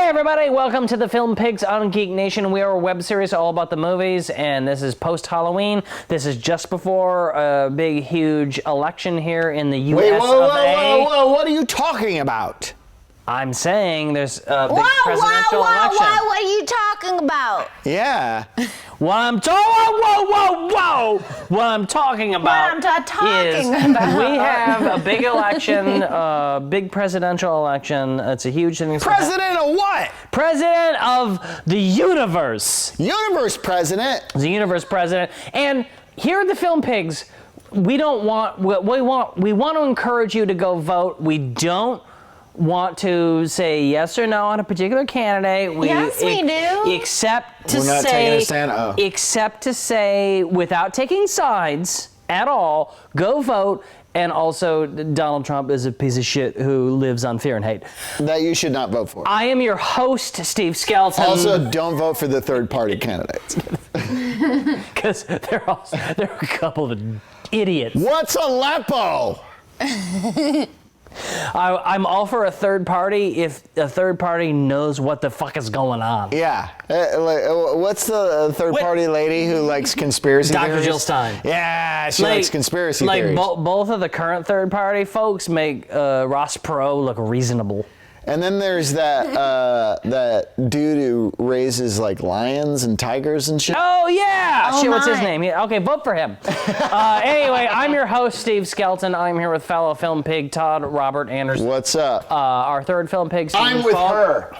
Hey everybody, welcome to the Film Pigs on GeekNation. We are a web series all about the movies, and this is post-Halloween. This is just before a big, huge election here in the U.S. Wait, whoa, what are you talking about? I'm saying there's a big presidential election. What are you talking about? Yeah. What I'm talking about is we have a big election, big presidential election. It's a huge thing. President of what? President of the universe. Universe president. The universe president. And here at the Film Pigs, we want to encourage you to go vote. We don't want to say yes or no on a particular candidate. We do. Except to We're not say, taking a stand. Oh. Except to say, without taking sides at all, go vote. And also, Donald Trump is a piece of shit who lives on fear and hate. That you should not vote for. I am your host, Steve Skelton. Also, don't vote for the third-party candidates. Because they're a couple of idiots. What's Aleppo? I'm all for a third party if a third party knows what the fuck is going on. Yeah. What's the third-party lady who likes conspiracy theories? Dr. Jill Stein. Yeah, she likes conspiracy theories. Both of the current third party folks make Ross Perot look reasonable. And then there's that dude who raises like lions and tigers and shit. Oh yeah! Oh, shit, what's his my. name? Okay, vote for him. Anyway, I'm your host, Steve Skelton. I'm here with fellow film pig Todd Robert Anderson. What's up? Our third film pig, Stephen I'm with Falk. her.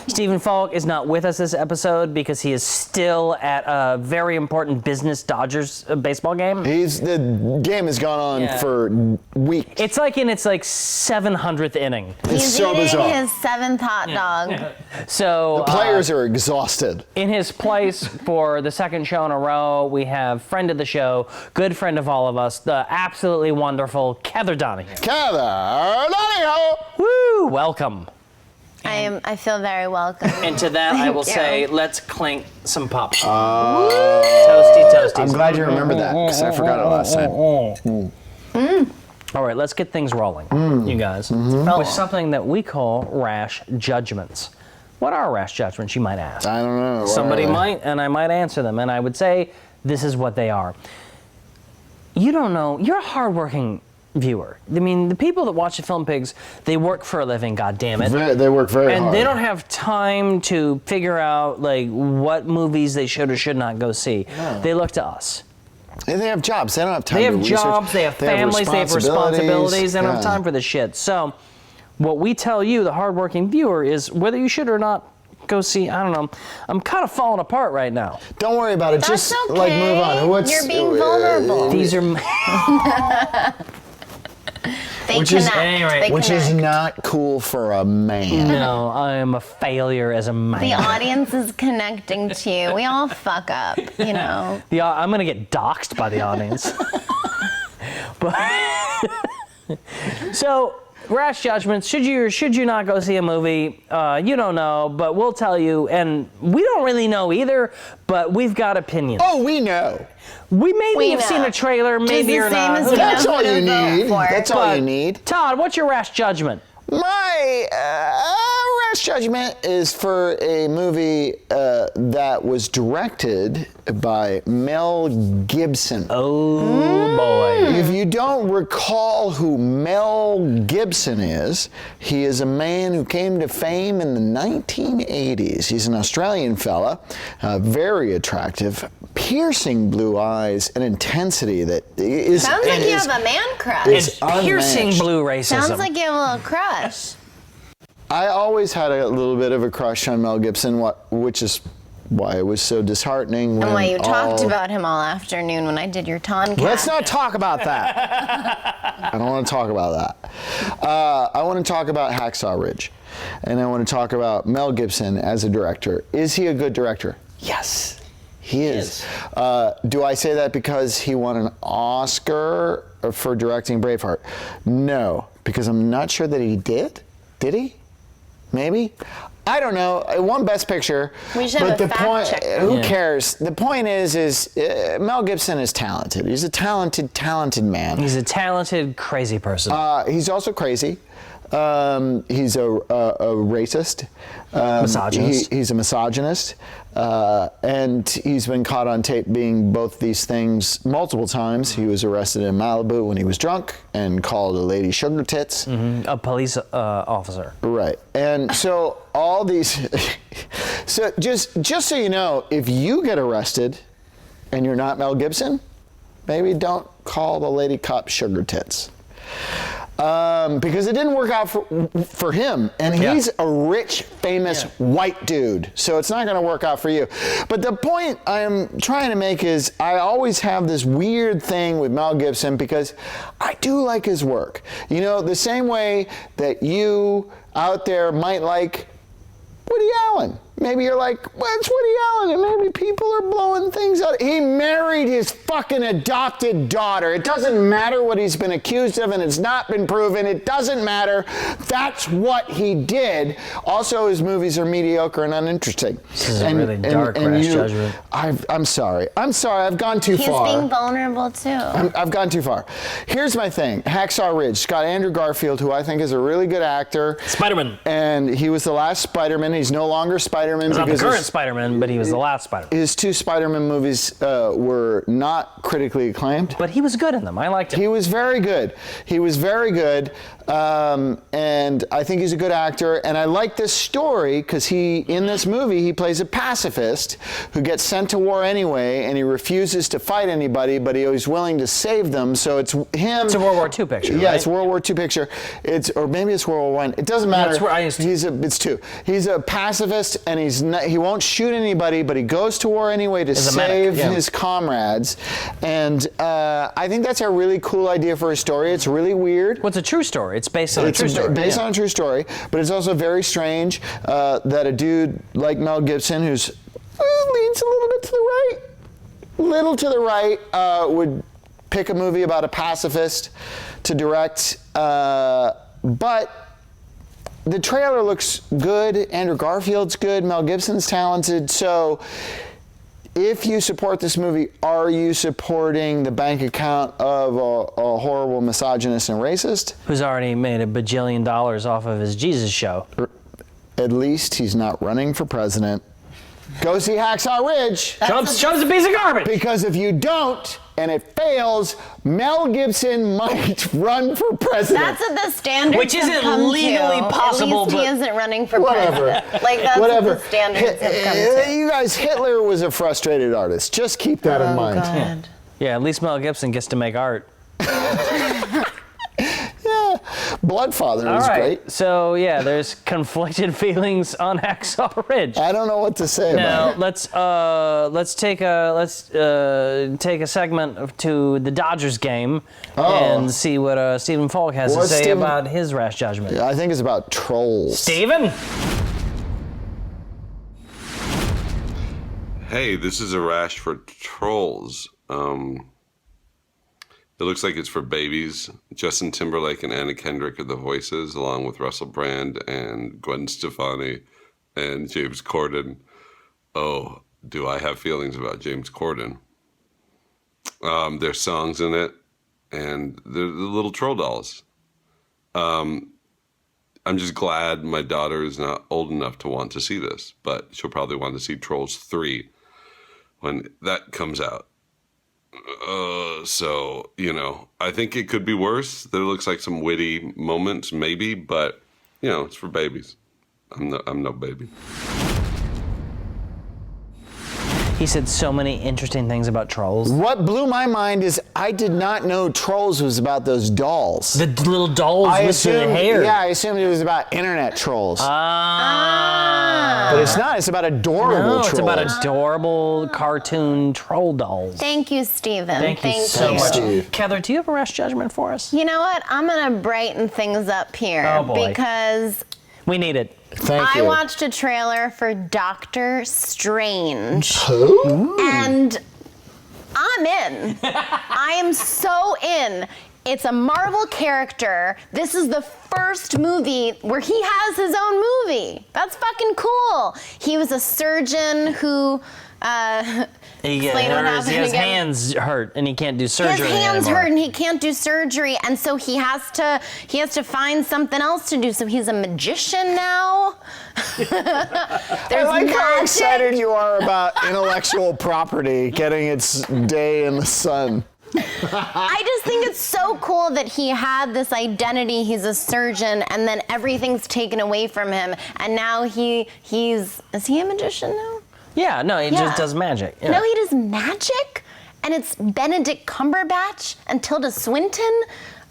Stephen Falk is not with us this episode because he is still at a very important business Dodgers baseball game. The game has gone on for weeks. It's like in its 700th inning. It's He's so eating bizarre. his 7th hot dog. So The players are exhausted. in his place for the second show in a row, we have friend of the show, good friend of all of us, the absolutely wonderful Kether Donohue. Kether Donohue! Woo! Welcome. I feel very welcome. And to that, I will Thank say, you. let's clink some popcorn. Toasty. I'm glad you remember that, because I forgot it last time. All right, let's get things rolling, you guys, with something that we call rash judgments. What are rash judgments, you might ask? I don't know. Somebody might, and I might answer them, and I would say, this is what they are. You don't know, you're a hardworking viewer. I mean, the people that watch the Film Pigs, they work for a living, goddammit. They work very hard. And they don't have time to figure out, like, what movies they should or should not go see. No. They look to us. And they have jobs. They don't have time They to have research. jobs, they have families, they have responsibilities, they don't have Yeah. time for this shit. So, what we tell you, the hardworking viewer, is whether you should or not go see, I don't know, I'm kind of falling apart right now. Don't worry about it. That's Just, okay. like, move on. You're being vulnerable. These are... They Which is- connect. They Which is connect. not cool for a man. No, I am a failure as a man. The audience is connecting to you. We all fuck up, you know. I'm going to get doxxed by the audience. But so, rash judgments. Should you or should you not go see a movie? You don't know, but we'll tell you. And we don't really know either, but we've got opinions. Oh, we know. We maybe We have know. seen a trailer, maybe Just or the same not. as Who we know knows? That's all who to you vote need. for. That's all you need. Todd, what's your rash judgment? My rash judgment is for a movie that was directed by Mel Gibson. Oh, boy. If you don't recall who Mel Gibson is, he is a man who came to fame in the 1980s. He's an Australian fella, very attractive, piercing blue eyes, and intensity that is... Sounds like you is- have a man crush. is Piercing unmatched. blue racism. Sounds like you have a little crush. I always had a little bit of a crush on Mel Gibson, which is why it was so disheartening when And why you talked all- about him all afternoon when I did your Toncast. Let's not talk about that. I don't want to talk about that. I want to talk about Hacksaw Ridge. And I want to talk about Mel Gibson as a director. Is he a good director? Yes, he is. Do I say that because he won an Oscar for directing Braveheart? No, because I'm not sure that he did. Did he? Maybe? I don't know. I won Best Picture. We should but have a the fact point, checker. who Yeah. cares? The point is Mel Gibson is talented. He's a talented man. He's a talented, crazy person. He's also crazy. He's a racist. Misogynist. He's a misogynist. And he's been caught on tape being both these things multiple times. He was arrested in Malibu when he was drunk and called a lady sugar tits. A police officer. Right. And so all these, so just so you know, if you get arrested and you're not Mel Gibson, maybe don't call the lady cop sugar tits. Because it didn't work out for him, and he's a rich, famous white dude, so it's not going to work out for you. But the point I'm trying to make is I always have this weird thing with Mel Gibson because I do like his work. You know, the same way that you out there might like Woody Allen. Maybe you're like, well, it's Woody Allen, and maybe people are blowing things out. He married his fucking adopted daughter. It doesn't matter what he's been accused of, and it's not been proven. It doesn't matter. That's what he did. Also, his movies are mediocre and uninteresting. This is a really dark rash judgment. I'm sorry. I've gone too far. He's being vulnerable, too. I've gone too far. Here's my thing. Hacksaw Ridge. It's got Andrew Garfield, who I think is a really good actor. Spider-Man. And he was the last Spider-Man. He's no longer Spider-Man. He's not the current Spider-Man, but he was the last Spider-Man. His two Spider-Man movies were not critically acclaimed. But he was good in them. I liked him. He was very good. And I think he's a good actor. And I like this story because in this movie, he plays a pacifist who gets sent to war anyway, and he refuses to fight anybody, but he's willing to save them. So it's him. It's a World War II picture, Yeah, right? it's a World War II picture. Or maybe it's World War I. It doesn't matter. It's two. He's a pacifist, and he won't shoot anybody, but he goes to war anyway to save his comrades. And I think that's a really cool idea for a story. It's really weird. Well, it's a true story. It's based on a true story. Based on a true story, but it's also very strange that a dude like Mel Gibson, who's leans a little to the right, would pick a movie about a pacifist to direct. But the trailer looks good. Andrew Garfield's good. Mel Gibson's talented. So if you support this movie, are you supporting the bank account of a horrible misogynist and racist? Who's already made $1 bajillion off of his Jesus show. At least he's not running for president. Go see Hacksaw Ridge. Trump's a piece of garbage. Because if you don't, and it fails, Mel Gibson might run for president. That's the standard. Which isn't legally possible, At least he but isn't running for whatever. president. Like, that's what the standards have come to. You guys, Hitler was a frustrated artist. Just keep that in mind. God. yeah, at least Mel Gibson gets to make art. Yeah, Bloodfather was great. So yeah, there's conflicted feelings on Hacksaw Ridge. I don't know what to say Now about it. let's take a segment to the Dodgers game and see what Stephen Falk has to say about his rash judgment. I think it's about trolls. Stephen. Hey, this is a rash for trolls. It looks like it's for babies. Justin Timberlake and Anna Kendrick are the voices, along with Russell Brand and Gwen Stefani and James Corden. Oh, do I have feelings about James Corden? There's songs in it, and they're the little troll dolls. I'm just glad my daughter is not old enough to want to see this, but she'll probably want to see Trolls 3 when that comes out. So, I think it could be worse. There looks like some witty moments, maybe, but, it's for babies. I'm no baby. He said so many interesting things about trolls. What blew my mind is I did not know Trolls was about those dolls. The little dolls with the hair. Yeah, I assumed it was about internet trolls. Ah. But it's not. It's about adorable trolls. It's about adorable cartoon troll dolls. Thank you, Stephen. Thank you so much. Steve. Kether, do you have a rash judgment for us? You know what? I'm going to brighten things up here. Oh, boy. Because We need it. Thank you. I watched a trailer for Doctor Strange. Who? And I'm in. I am so in. It's a Marvel character. This is the first movie where he has his own movie. That's fucking cool. He was a surgeon who He Explain what his happened again. hands hurt and he can't do his surgery hands anymore. hurt and he can't do surgery, and so he has to find something else to do. So he's a magician now. I like how magic. excited you are about intellectual property getting its day in the sun. I just think it's so cool that he had this identity. He's a surgeon, and then everything's taken away from him, and now is he a magician now? Yeah, no, he Yeah. just does magic. Yeah. No, he does magic, and it's Benedict Cumberbatch and Tilda Swinton.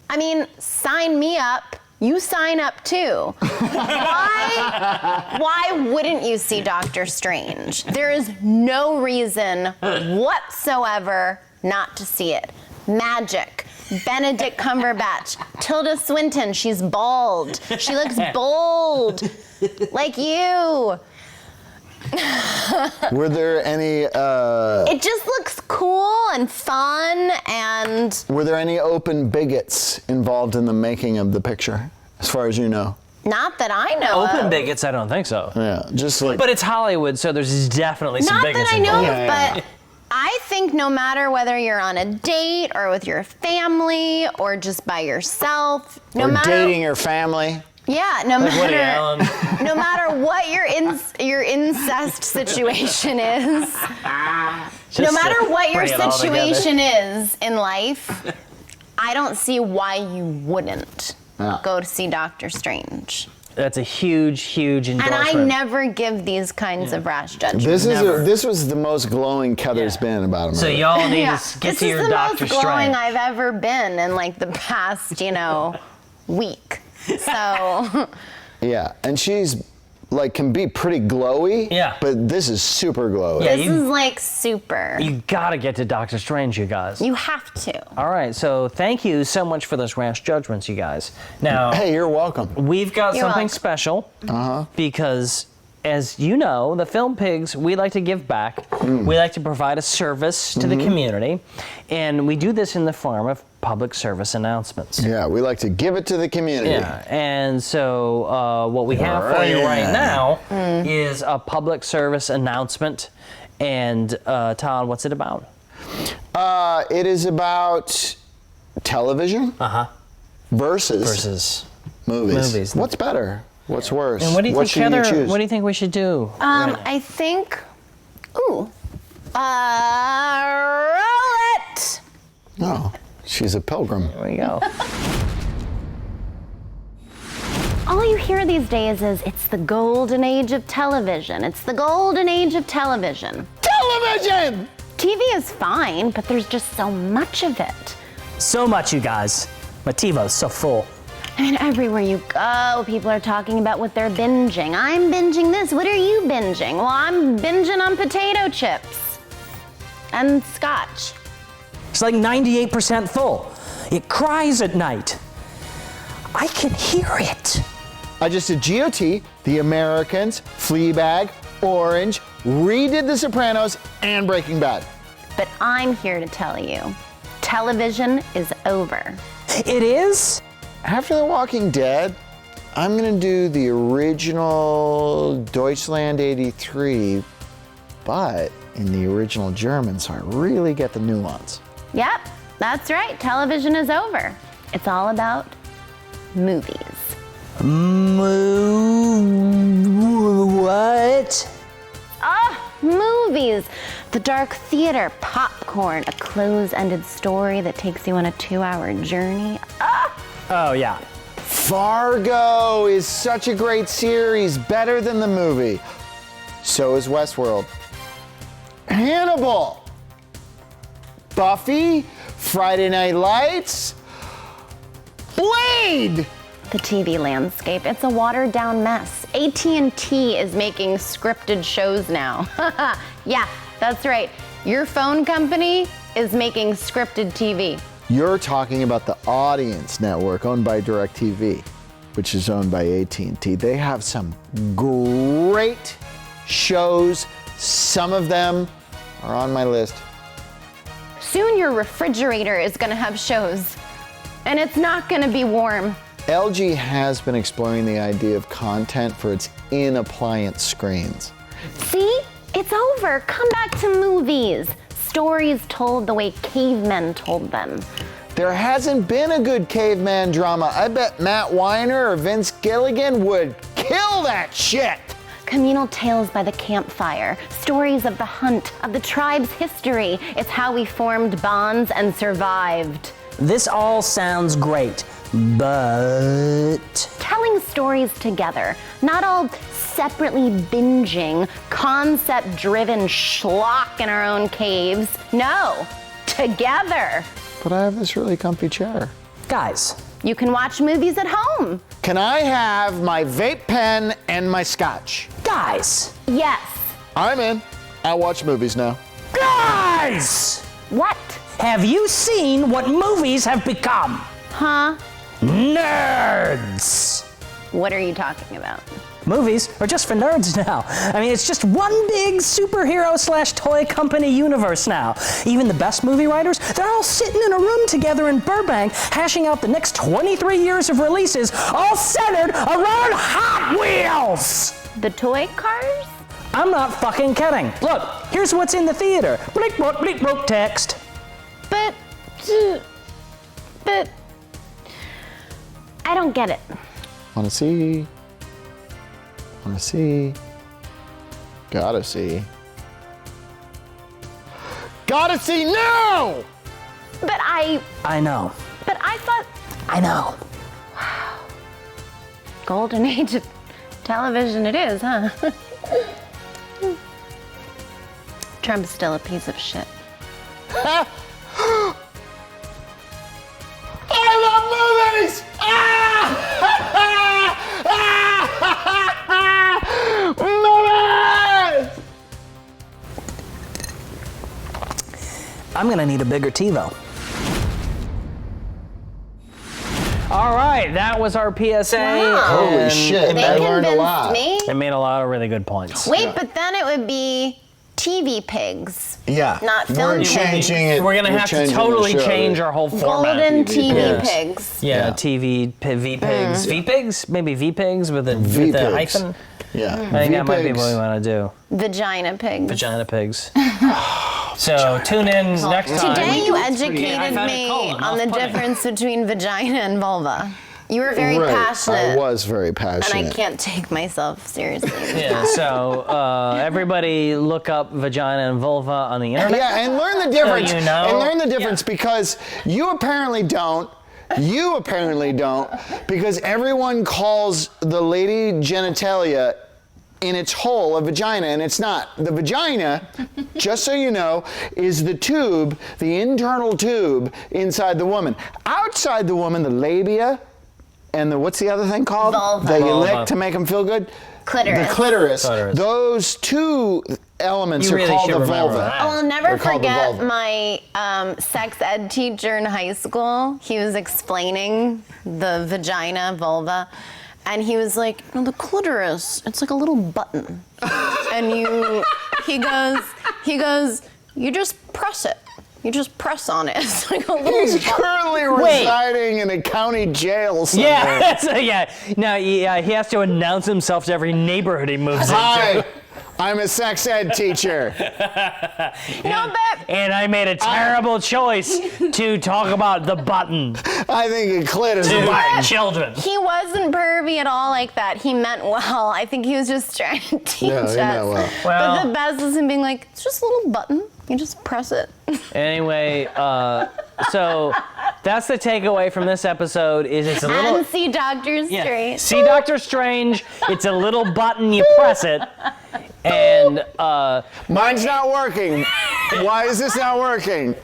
I mean, sign me up. You sign up too. Why wouldn't you see Doctor Strange? There is no reason whatsoever not to see it. Magic. Benedict Cumberbatch. Tilda Swinton, she's bald. She looks bold. Like you. Were there any It just looks cool and fun, and were there any open bigots involved in the making of the picture, as far as you know? not that I know Open of. bigots, I don't think so. Yeah, just like But it's Hollywood, so there's definitely some Not bigots that I know involved. of, Yeah, but I think no matter whether you're on a date or with your family or just by yourself, no or matter dating your family. yeah, no Woody matter Allen. no matter what your incest situation is, no Just matter to what your bring it all together. situation is in life, I don't see why you wouldn't Yeah. go to see Doctor Strange. That's a huge, huge And endorsement. I never give these kinds of rash judgments. This was the most glowing Kether's Yeah. been about a So movie. y'all need Yeah, to get this to is your the Doctor most glowing Strange. I've ever been in like the past, week. So Yeah, and she's like can be pretty glowy. Yeah. But this is super glowy. Yeah, this you- is like super. You gotta get to Doctor Strange, you guys. You have to. All right, so thank you so much for those rash judgments, you guys. Now, Hey, you're welcome. we've got You're something welcome. special because, as you know, the Film Pigs, we like to give back. We like to provide a service to the community, and we do this in the form of public service announcements. Yeah, we like to give it to the community. Yeah, and so what we have for you right now is a public service announcement. And Todd, what's it about? It is about television versus movies. Movies. What's better? What's worse? And what do you think, should Heather? you choose? What do you think we should do? I think. Ooh. Roll it. Oh, she's a pilgrim. There we go. All you hear these days is it's the golden age of television. It's the golden age of television. Television! TV is fine, but there's just so much of it. So much, you guys. My TiVo's so full. I mean, everywhere you go, people are talking about what they're binging. I'm binging this. What are you binging? Well, I'm binging on potato chips and scotch. It's like 98% full. It cries at night. I can hear it. I just did GOT, The Americans, Fleabag, Orange, redid The Sopranos, and Breaking Bad. But I'm here to tell you, television is over. It is? After The Walking Dead, I'm gonna do the original Deutschland 83, but in the original German, so I really get the nuance. Yep, that's right. Television is over. It's all about movies. What? Movies. The dark theater, popcorn, a close-ended story that takes you on a 2-hour journey. Oh, yeah. Fargo is such a great series, better than the movie. So is Westworld. Hannibal. Buffy, Friday Night Lights, Blade. The TV landscape, it's a watered-down mess. AT&T is making scripted shows now. Yeah, that's right. Your phone company is making scripted TV. You're talking about the Audience Network owned by DirecTV, which is owned by AT&T. They have some great shows. Some of them are on my list. Soon your refrigerator is gonna have shows, and it's not gonna be warm. LG has been exploring the idea of content for its in-appliance screens. See? It's over. Come back to movies. Stories told the way cavemen told them. There hasn't been a good caveman drama. I bet Matt Weiner or Vince Gilligan would kill that shit. Communal tales by the campfire, stories of the hunt, of the tribe's history. It's how we formed bonds and survived. This all sounds great, but... Telling stories together, not all separately binging, concept-driven schlock in our own caves. No, together. But I have this really comfy chair. Guys. You can watch movies at home. Can I have my vape pen and my scotch? Guys. Yes. I'm in. I watch movies now. Guys! What? Have you seen what movies have become? Huh? Nerds! What are you talking about? Movies are just for nerds now. I mean, it's just one big superhero/toy company universe now. Even the best movie writers, they're all sitting in a room together in Burbank, hashing out the next 23 years of releases, all centered around Hot Wheels! The toy cars? I'm not fucking kidding. Look, here's what's in the theater. Bleep, bleep, bleep, text. But I don't get it. Wanna see? Wanna see? Gotta see. Gotta see now! But I know. But I thought... I know. Golden age of television it is, huh? Trump's still a piece of shit. I love movies! Movies! I'm gonna need a bigger TiVo. All right, that was our PSA. Wow. Holy shit, They I learned a convinced lot. me. It made a lot of really good points. Wait, but then it would be TV pigs. Yeah, Not we're film changing it. We're gonna have to changing the totally show. change our whole format. Golden TV pigs. pigs. Yeah, Yeah. TV, V-Pigs. V-Pigs? Maybe V-Pigs with a V-Pigs. hyphen? Yeah, I think that might be what we want to do. Vagina pigs. Vagina pigs. So tune in next time. Today you I educated found a me colon, on the off-putting. difference between vagina and vulva. You were very right. passionate. I was very And passionate. I can't take myself seriously. Yeah, so everybody look up vagina and vulva on the internet. Yeah, and learn the difference. you know. And learn the difference because you apparently don't. You apparently don't, because everyone calls the lady genitalia in its whole a vagina, and it's not. The vagina, just so you know, is the tube, the internal tube inside the woman. Outside the woman, the labia, and the, what's the other thing called? Vulva. That you Vulva. lick to make them feel good? Clitoris. The clitoris. Clitoris. Those two elements You are really called should the remember vulva. that. Oh, I'll never They're called the forget vulva. my sex ed teacher in high school. He was explaining the vagina, vulva, and he was like, "No, the clitoris, it's like a little button." And he goes, you just press it. You just press on it. It's like a little He's button. currently Wait. residing in a county jail somewhere. Yeah, so, yeah. No, he has to announce himself to every neighborhood he moves Hi, into. I'm a sex ed teacher. No, but And I made a terrible choice to talk about the button I think a clit is a to button. children. he wasn't pervy at all like that. He meant well. I think he was just trying to teach No, us. he meant well. But the best is him being like, it's just a little button. You just press it. Anyway, so that's the takeaway from this episode is it's a little... And see Dr. Yeah. Strange. See Doctor Strange, it's a little button, you press it, and Mine's not working. Why is this not working?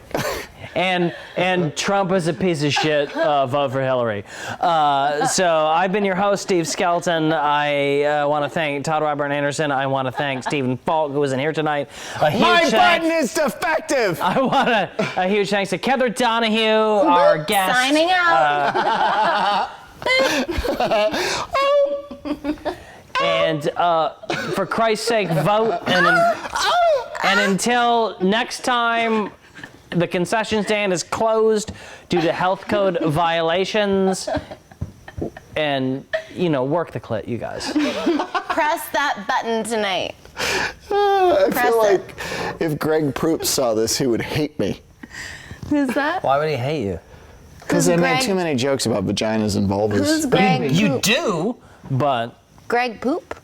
and Trump is a piece of shit. Vote for Hillary. So I've been your host, Steve Skelton. I want to thank Todd Robert Anderson. I want to thank Stephen Falk, who wasn't here tonight. A huge My thanks- button is defective. I want a huge thanks to Kether Donohue, our guest. Signing out. And for Christ's sake, vote. And until next time, the concession stand is closed due to health code violations. And, work the clit, you guys. Press that button tonight. I Press feel like if Greg Proops saw this, he would hate me. Who's that? Why would he hate you? Because I made Greg? too many jokes about vaginas and vulvas. Who's Greg You Poop? do, but Greg Poop?